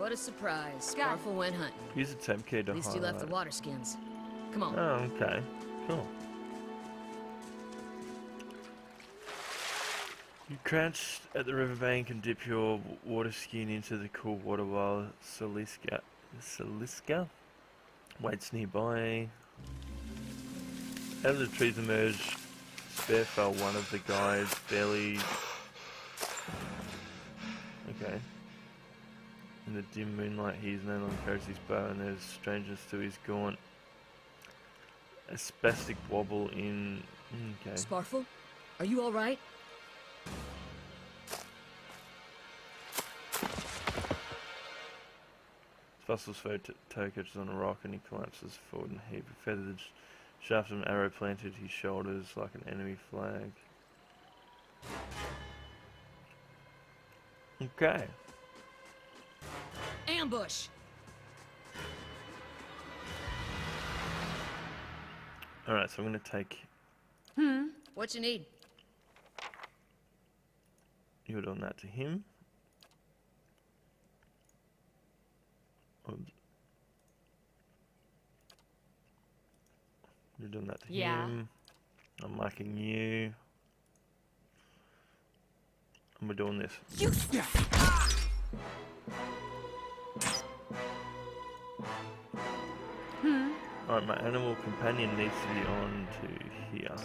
What a surprise. Scarful went hunting. Use the tab key to At least you left the water skins. Come on. Oh, okay. Cool. You crouch at the riverbank and dip your water skin into the cool water while Sollaar waits nearby. Out of the trees emerge Sparefell, one of the guys, barely... Okay. In the dim moonlight, he no longer carries his bow, and there's strangeness to his gaunt. A spastic wobble in... Okay. Sparful? Are you alright? Fossil's foe toe catches on a rock and he collapses forward in a heap. A feathered shaft of an arrow planted his shoulders like an enemy flag. Okay. Ambush! Alright, so I'm going to take... What you need? You're doing that to him. You're doing that to him. I'm marking you. And we're doing this. Alright, my animal companion needs to be on to here.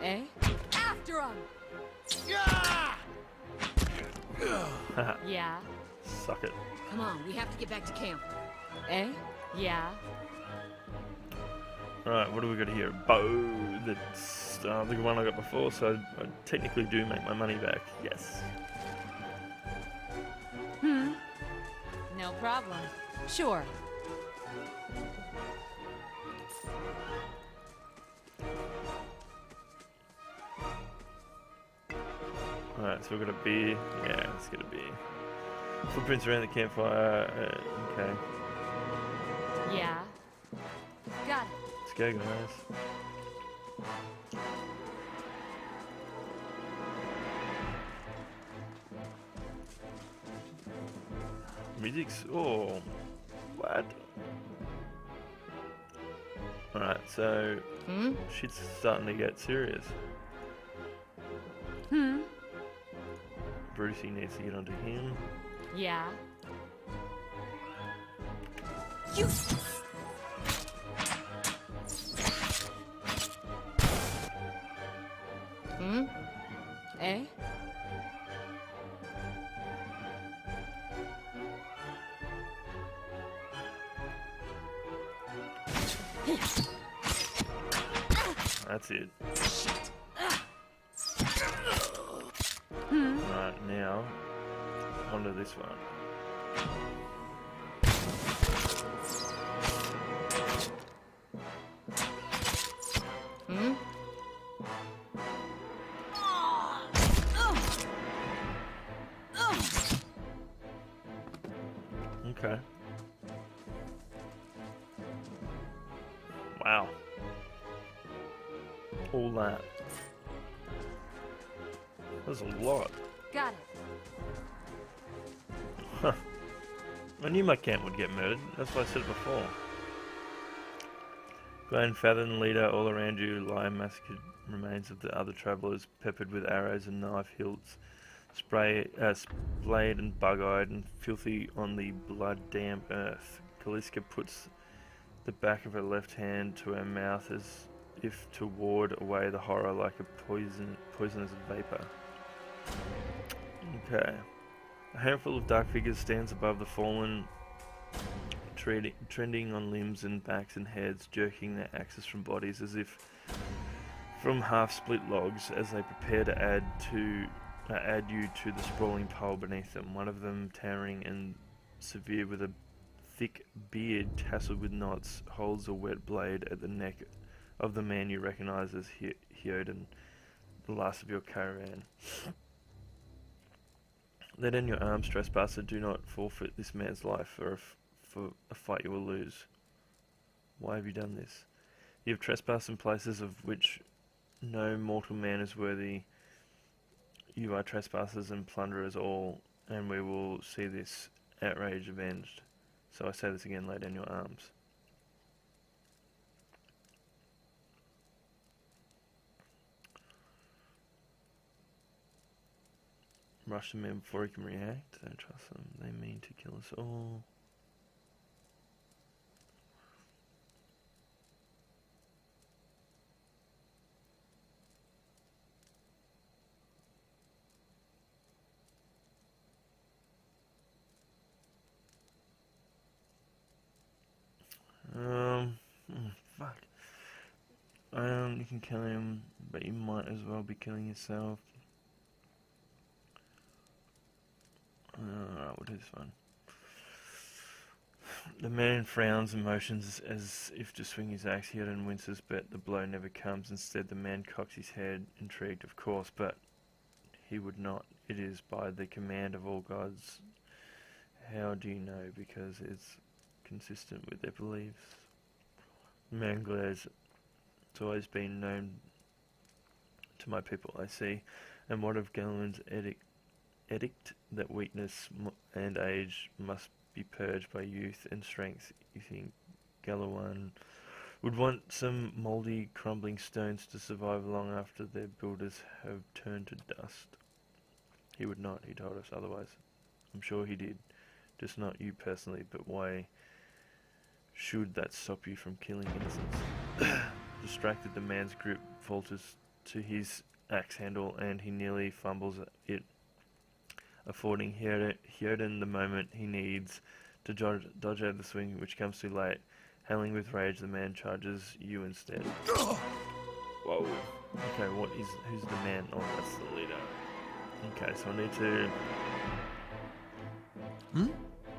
Eh? After him! Yeah. Suck it. Come on, we have to get back to camp. Eh? Yeah. Alright, what do we got here? Bow. That's the one I got before, so I technically do make my money back. Yes. No problem. Sure. Alright, so we've got a beer. Yeah, let's get a beer. Footprints around the campfire. Okay. Yeah. Got it. Let's go, guys. Music's... Oh. What? Alright, so... Shit's starting to get serious. Brucey needs to get onto him. Yeah. You. Eh? That's it. Right, now, onto this one. Okay. Wow. All that. That's a lot. Got it. Huh. I knew my camp would get murdered. That's why I said it before. Glen Fathom, leader, all around you lie massacred remains of the other travellers, peppered with arrows and knife hilts, splayed and bug-eyed and filthy on the blood-damp earth. Kaliska puts the back of her left hand to her mouth as if to ward away the horror like a poisonous vapour. Okay. A handful of dark figures stands above the fallen, trending on limbs and backs and heads, jerking their axes from bodies as if from half-split logs as they prepare to add you to the sprawling pile beneath them. One of them, towering and severe with a thick beard tasseled with knots, holds a wet blade at the neck of the man you recognize as Hyoden, the last of your caravan. Let in your arms, trespasser. Do not forfeit this man's life for a fight you will lose. Why have you done this? You have trespassed in places of which no mortal man is worthy. You are trespassers and plunderers all, and we will see this outrage avenged. So I say this again, lay down your arms. Rush the man before he can react. Don't trust them. They mean to kill us all. Fuck. You can kill him, but you might as well be killing yourself. Alright, we'll do this one. The man frowns and motions as if to swing his axe. Hyoden winces, but the blow never comes. Instead, the man cocks his head, intrigued, of course, but he would not. It is by the command of all gods. How do you know? Because it's consistent with their beliefs. The man glares. It's always been known to my people, I see. And what of Galen's edict that weakness and age must be purged by youth and strength? You think Galawan would want some mouldy, crumbling stones to survive long after their builders have turned to dust? He would not, he told us otherwise. I'm sure he did. Just not you personally, but why should that stop you from killing innocents? Distracted, the man's grip falters to his axe handle and he nearly fumbles it, affording Hyoden the moment he needs to dodge out the swing, which comes too late. Howling with rage, the man charges you instead. Whoa. Okay, who's the man? Oh, that's the leader. Okay, so I need to...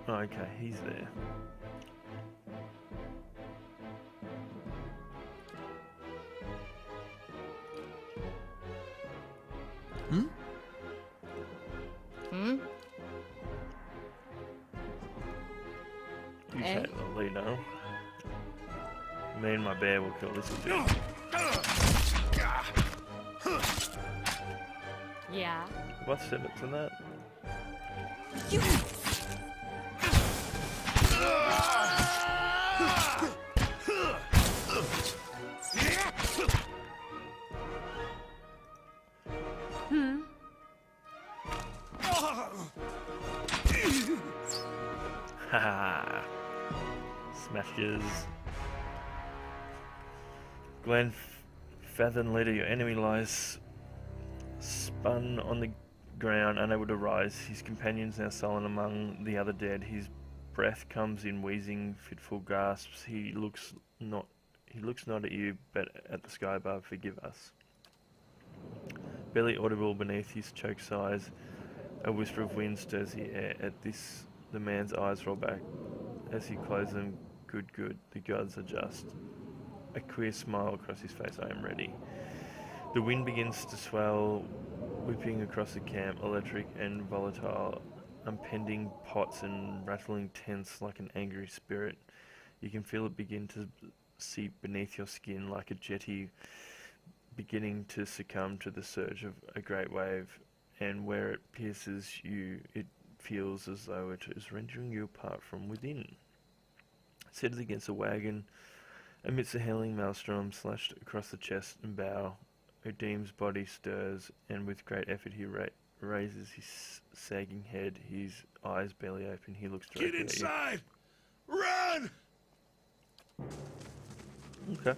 Oh, okay, he's there. You take the leader. Me and my bear will kill this dude. Yeah. What set it to that? Haha. Smashes. Glenn Fathom, leader, your enemy lies spun on the ground, unable to rise. His companions now sullen among the other dead. His breath comes in wheezing, fitful gasps. He looks not at you, but at the sky above. Forgive us. Barely audible beneath his choked sighs, a whisper of wind stirs the air. At this, the man's eyes roll back. As he closes them, good, the gods are just. A queer smile across his face. I am ready. The wind begins to swell, whipping across the camp, electric and volatile, impending pots and rattling tents like an angry spirit. You can feel it begin to seep beneath your skin like a jetty beginning to succumb to the surge of a great wave, and where it pierces you, it feels as though it is rending you apart from within. Seated against a wagon, amidst a hailing maelstrom slashed across the chest and bow, Odim's body stirs, and with great effort he raises his sagging head, his eyes barely open. He looks directly Get inside! Run! at you. Okay.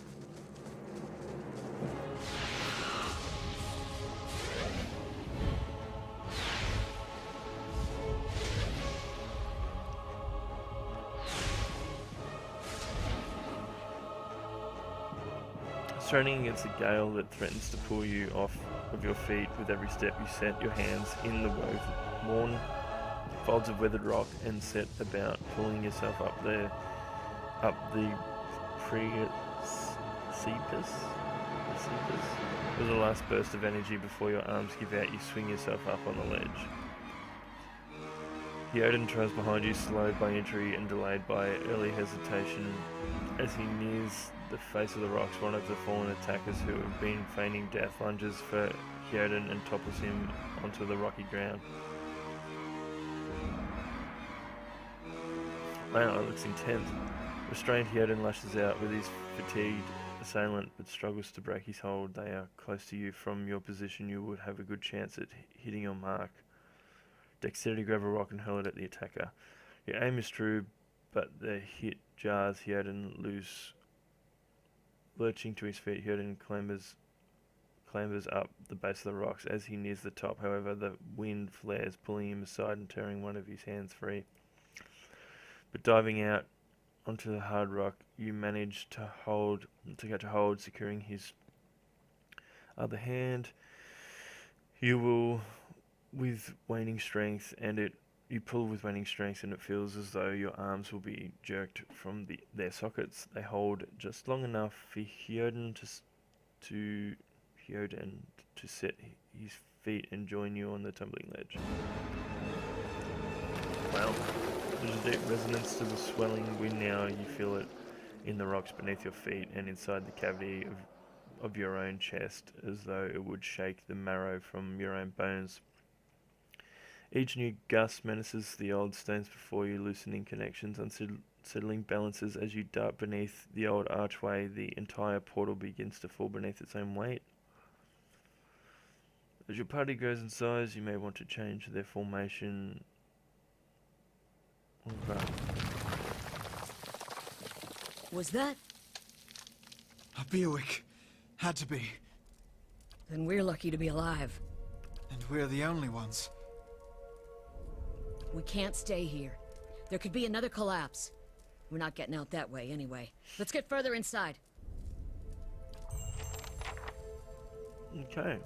Straining against a gale that threatens to pull you off of your feet with every step, you set your hands in the worn folds of weathered rock and set about pulling yourself up the precipice. With a last burst of energy before your arms give out, you swing yourself up on the ledge. Theoden tries behind you, slowed by injury and delayed by early hesitation. As he nears the face of the rocks, one of the fallen attackers who have been feigning death lunges for Theoden and topples him onto the rocky ground. Wow, it looks intense. Restrained, Theoden lashes out with his fatigued assailant, but struggles to break his hold. They are close to you. From your position, you would have a good chance at hitting your mark. Dexterity, grab a rock and hurl it at the attacker. Your aim is true, but the hit jars Theoden loose. Lurching to his feet, Theoden clambers up the base of the rocks. As he nears the top, however, the wind flares, pulling him aside and tearing one of his hands free. But diving out onto the hard rock, you manage to catch a hold, securing his other hand. You will, with waning strength, you pull with waning strength, and it feels as though your arms will be jerked from their sockets. They hold just long enough for Theoden to set his feet and join you on the tumbling ledge. Well, there's a deep resonance to the swelling wind now. You feel it in the rocks beneath your feet and inside the cavity of your own chest, as though it would shake the marrow from your own bones. Each new gust menaces the old stones before you, loosening connections, unsettling balances. As you dart beneath the old archway, the entire portal begins to fall beneath its own weight. As your party grows in size, you may want to change their formation. Okay. Was that? A Bewick. Had to be. Then we're lucky to be alive. And we're the only ones. We can't stay here. There could be another collapse. We're not getting out that way anyway. Let's get further inside. Okay.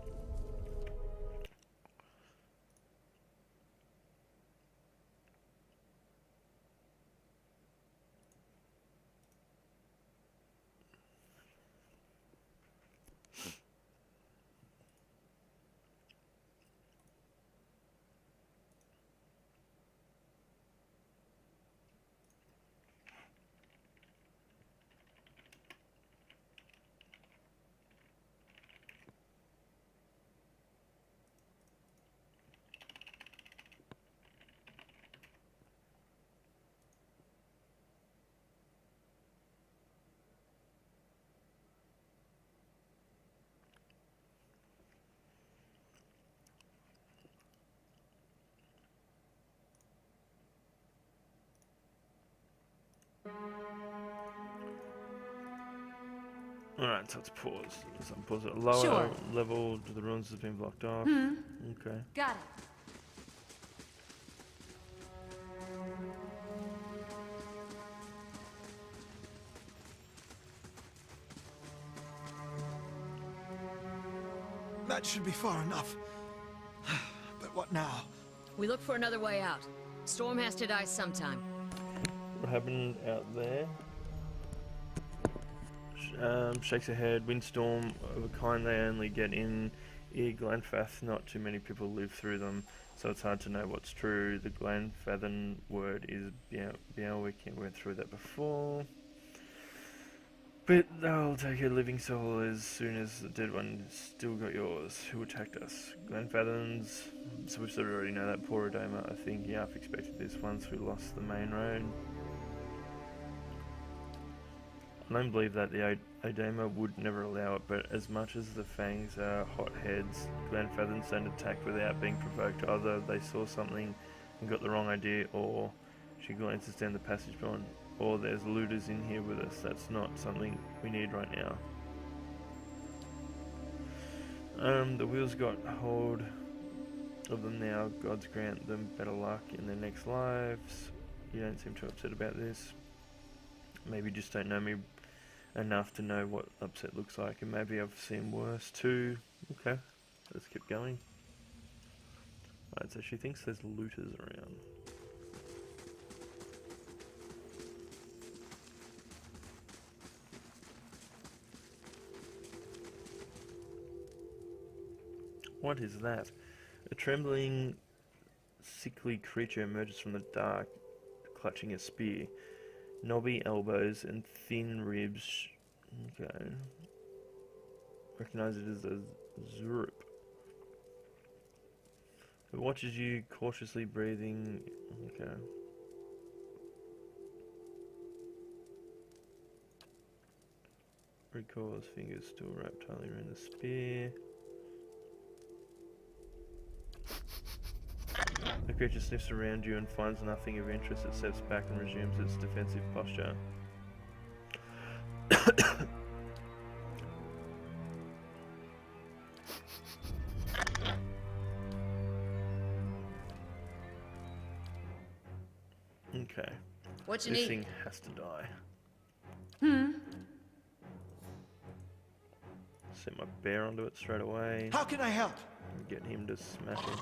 Alright, so let's pause. Let's pause at a lower Sure. level. The ruins have been blocked off. Okay. Got it. That should be far enough. But what now? We look for another way out. Storm has to die sometime. What happened out there? Shakes her head. Windstorm of a kind they only get in Glenfath. Not too many people live through them, so it's hard to know what's true. The Glenfathan word is Bielwick. We went through that before. But they'll take a living soul as soon as the dead one still got yours. Who attacked us? Glenfathans. So we sort of already know that. Poor Odoma. I think he half expected this once we lost the main road. I don't believe that the Odoma would never allow it, but as much as the Fangs are hotheads, Glenfathans don't attack without being provoked. Either they saw something and got the wrong idea, or she glances down the passage beyond, or there's looters in here with us. That's not something we need right now. The wheels got hold of them now. Gods grant them better luck in their next lives. You don't seem too upset about this. Maybe you just don't know me enough to know what upset looks like, and maybe I've seen worse too. Okay, let's keep going. Alright, so she thinks there's looters around. What is that? A trembling sickly creature emerges from the dark, clutching a spear. Knobby elbows and thin ribs. Okay. Recognize it as a Zurup. It watches you, cautiously breathing. Okay. Recoils, fingers still wrapped tightly around the spear. The creature sniffs around you and finds nothing of interest. It steps back and resumes its defensive posture. Okay. What you This need? thing has to die. Set my bear onto it straight away. How can I help? And get him to smash it.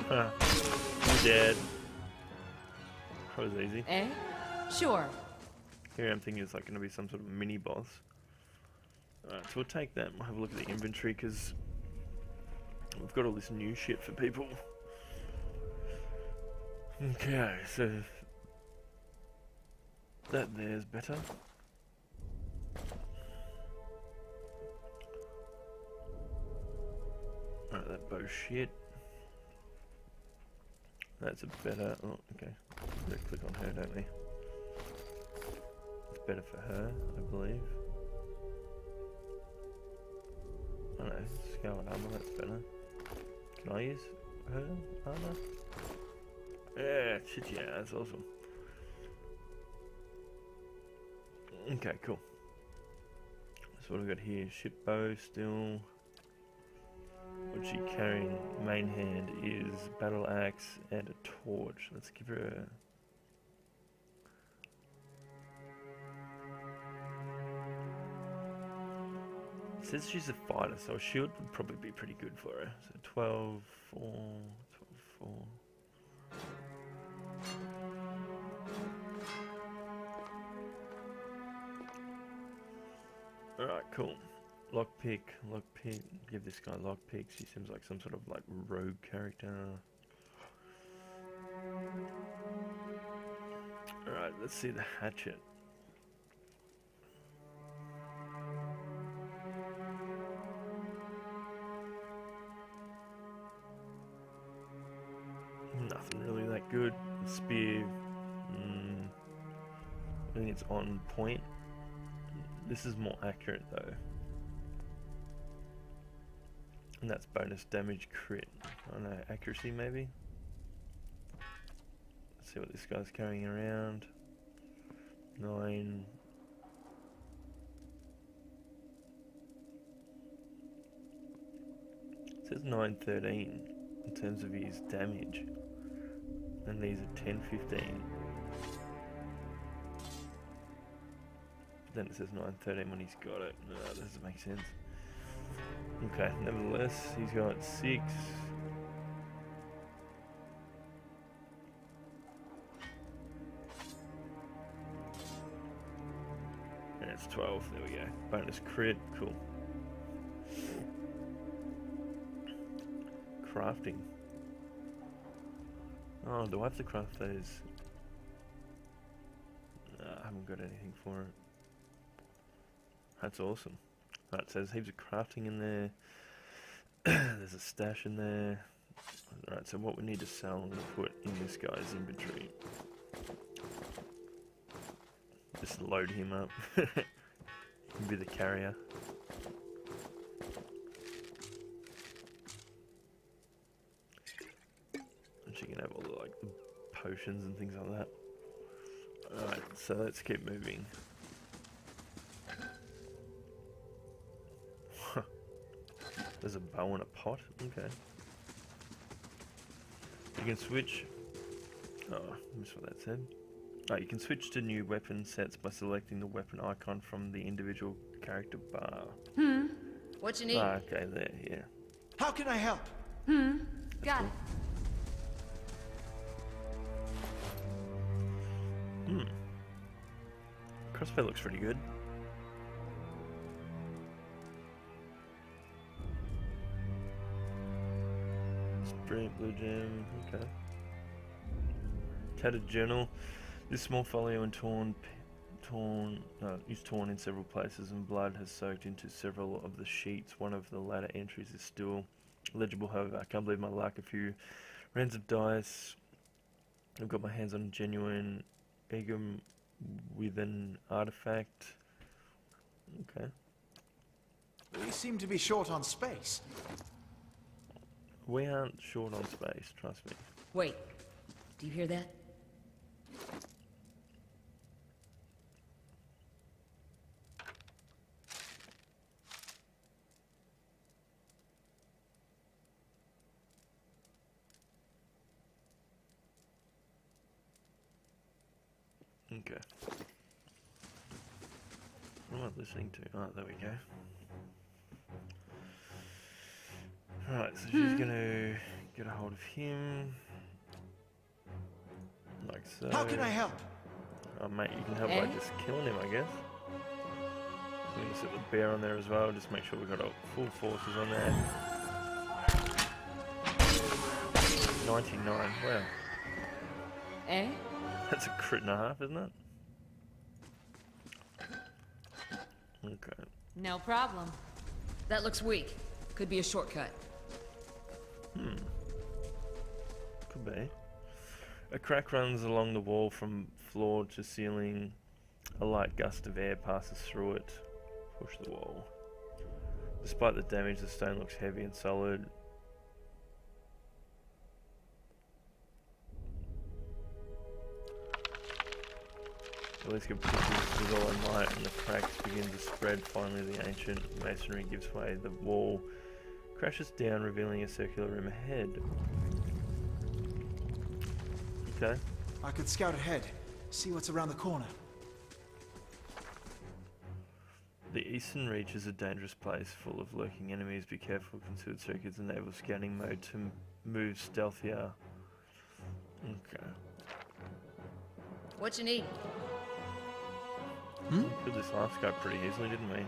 Ha. I'm dead. That was easy. Eh? Sure. Here I'm thinking it's like going to be some sort of mini boss. Alright, so we'll take that and we'll have a look at the inventory because we've got all this new shit for people. Okay, so that there's better. Alright, that bow's shit. That's a better. Oh, okay. Better click on her, don't we? It's better for her, I believe. Oh no, scale and armor, that's better. Can I use her armor? Yeah, shit, yeah, that's awesome. Okay, cool. So what have we got here? Ship bow still. What's she carrying? Main hand is battle axe and a torch. Let's give her a... It says she's a fighter, so a shield would probably be pretty good for her. So 12, 4, 12, 4. Alright, cool. Lockpick. Give this guy lockpicks. He seems like some sort of like rogue character. Alright, let's see the hatchet. Nothing really that good. Spear. I think it's on point. This is more accurate though. And that's bonus damage crit. I don't know, accuracy maybe? Let's see what this guy's carrying around. 9. It says 913 in terms of his damage. And these are 1015. Then it says 913 when he's got it. No, that doesn't make sense. Okay, nevertheless, he's got 6. And it's 12, there we go. Bonus crit, cool. Crafting. Oh, do I have to craft those? I haven't got anything for it. That's awesome. Right, so there's heaps of crafting in there. There's a stash in there. Alright, so what we need to sell and put in this guy's inventory. Just load him up. He can be the carrier. And she can have all the, like, the potions and things like that. Alright, so let's keep moving. There's a bow and a pot? Okay. You can switch... Oh, I missed what that said. Oh, you can switch to new weapon sets by selecting the weapon icon from the individual character bar. What you need? Ah, okay, there, yeah. How can I help? Got it. Crossbow looks pretty good. Brilliant blue gem. Okay. Tattered journal. This small folio and is torn in several places, and blood has soaked into several of the sheets. One of the latter entries is still legible, however. I can't believe my luck. A few rounds of dice. I've got my hands on a genuine Egum with an artifact. Okay. We seem to be short on space. We aren't short on space, trust me. Wait. Do you hear that? Okay. What am I listening to? Oh, there we go. Alright, so she's gonna get a hold of him. Like so. How can I help? Oh, mate, you can help by just killing him, I guess. I'm gonna set the bear on there as well, just make sure we've got our full forces on there. 99, wow. Eh? That's a crit and a half, isn't it? Okay. No problem. That looks weak. Could be a shortcut. Could be. A crack runs along the wall from floor to ceiling. A light gust of air passes through it. Push the wall. Despite the damage, the stone looks heavy and solid. At least get pictures with all the light, and the cracks begin to spread. Finally, the ancient masonry gives way. The wall crashes down, revealing a circular room ahead. Okay. I could scout ahead, see what's around the corner. The eastern reach is a dangerous place, full of lurking enemies. Be careful. Concealed circuits enable scanning mode to move stealthier. Okay. What you need? We killed this last guy pretty easily, didn't we?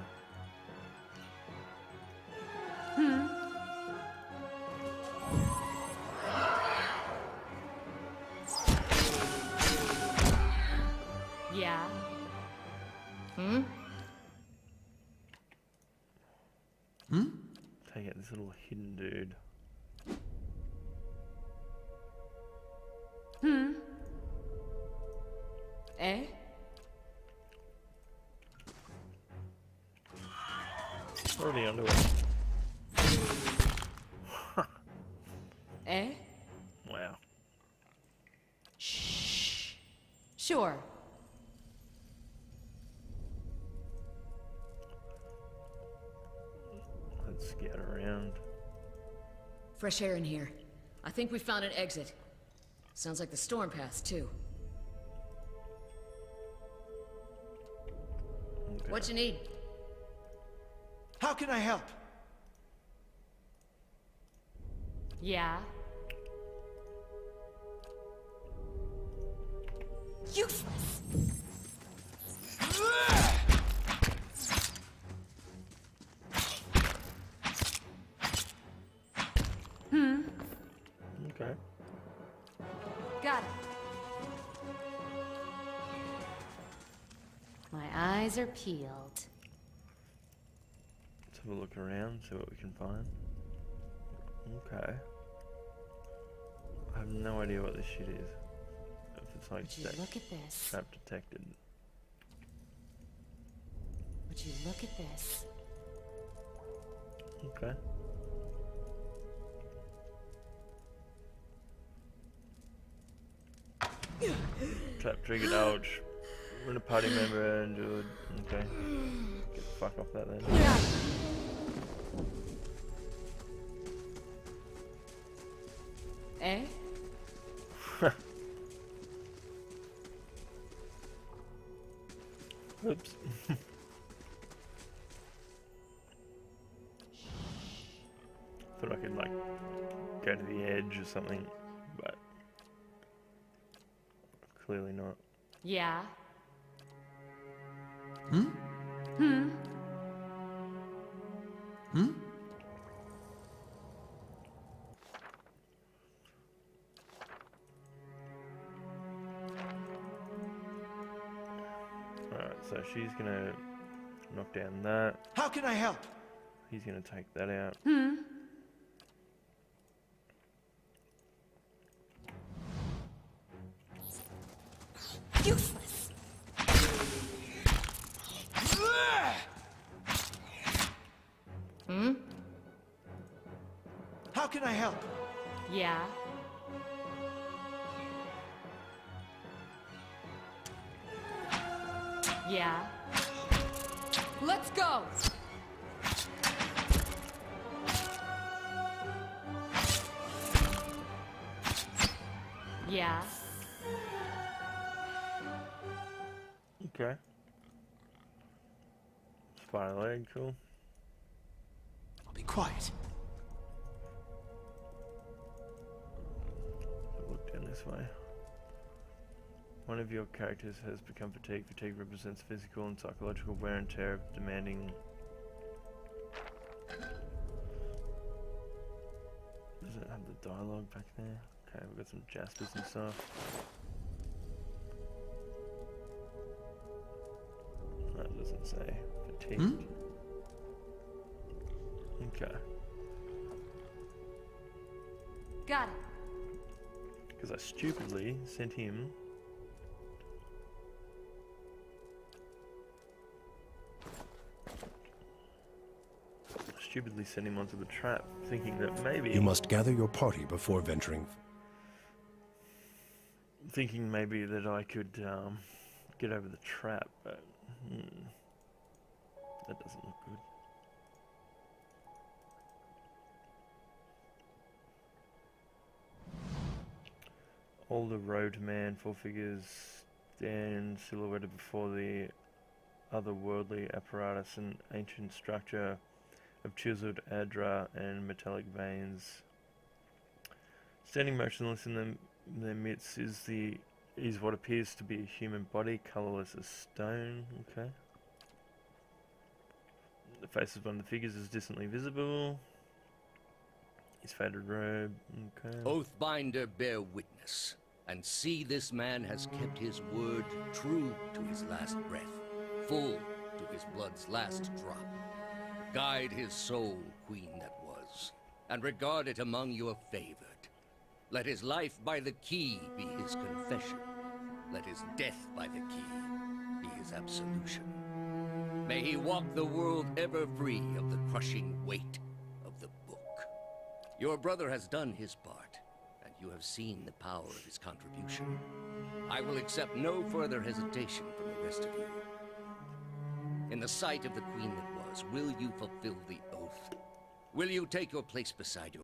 Yeah. Take out this little hidden dude. Eh? Already under it. Eh? Wow. Shh. Sure. Let's scout around. Fresh air in here. I think we found an exit. Sounds like the storm pass, too. Okay. What you need? How can I help? Yeah. Useless. Okay. Got it. My eyes are peeled. Let's have a look around, see what we can find. Okay. I have no idea what this shit is. If it's like Would you look at this? trap detected. Would you look at this? Okay. Trap triggered, ouch. When a party member and do it. Okay. Get the fuck off that then. Eh? Oops. Thought I could like go to the edge or something, but clearly not. Yeah. So she's gonna knock down that. How can I help? He's gonna take that out. Useless. How can I help? Yeah. Yeah. Let's go. Yeah. Okay. Spider leg, cool. I'll be quiet. Look down this way. One of your characters has become fatigued. Fatigue represents physical and psychological wear and tear of demanding. Does it have the dialogue back there? Okay, we've got some jaspers and stuff. That doesn't say fatigued. Okay. Got it. Because I stupidly sent him. Stupidly sent him onto the trap, thinking that maybe. You must gather your party before venturing. Thinking maybe that I could get over the trap, but that doesn't look good. Older robed man, four figures, stand silhouetted before the otherworldly apparatus and ancient structure of chiseled adra and metallic veins. Standing motionless in their midst is what appears to be a human body, colourless as stone. Okay. The face of one of the figures is distantly visible. His faded robe. Okay. Oathbinder, bear witness, and see this man has kept his word true to his last breath, full to his blood's last drop. Guide his soul, queen that was, and regard it among your favored. Let his life by the key be his confession. Let his death by the key be his absolution. May he walk the world ever free of the crushing weight of the book. Your brother has done his part, and you have seen the power of his contribution. I will accept no further hesitation from the rest of you. In the sight of the queen that was, will you fulfill the oath? Will you take your place beside your